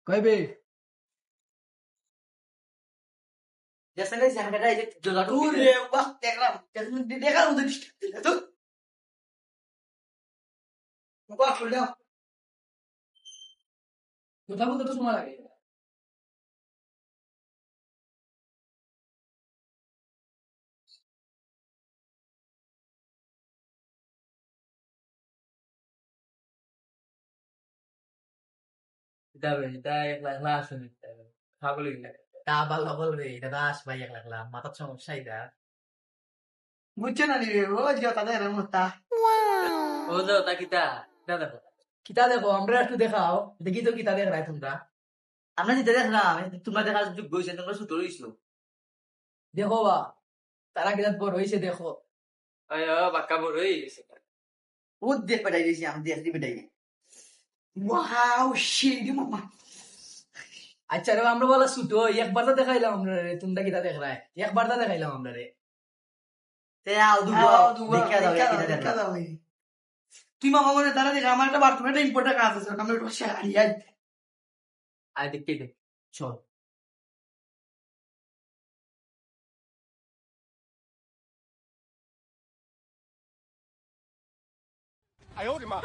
কইবে Biasanya sih yang ada aja jual aku. ওরে বাহ দেখলাম দেখার মতো তো বাহ ফুলটা কথা বলতে তো সময় লাগে Kita langsung aku lihat. Tabal bol re, এটা দাস ভাই এক লাগলাম মাথার সমস্যা এটা বুঝছে না রে ও আজকে তাদের মতো Oh, tuh tak kita dah. কিতা দেখো আমরা একটু দেখাও দেখি তো কিতা দেখ রাই তোমরা আমরা যেটা দেখলাম তোমরা দেখার যোগ্য হয়েছে তোমরা ছোট হয়েছিল দেখো বা তারা কিতা বড় হইছে দেখো ayo bakal buru হয়েছে ও দেখ পেটাই দিয়েছি আমি দেখ দি পেটাই ওয়াও শিট মামা আচ্ছা রে আমরা বলা ছোট একবার তো দেখাইলাম আমরা রে তোমরা কিতা দেখ রাই একবার তো দেখাইলাম আমরা রে তে আও দুগো দেখা দাও কিটা দেখা দাও তুই মামা বলে তারা দেখ আমার একটা বাথরুমে একটা ইম্পর্টেন্ট কাজ আছে আমরা একটু শেয়ারি আর দেখতে দেখ চল哎呦我的妈！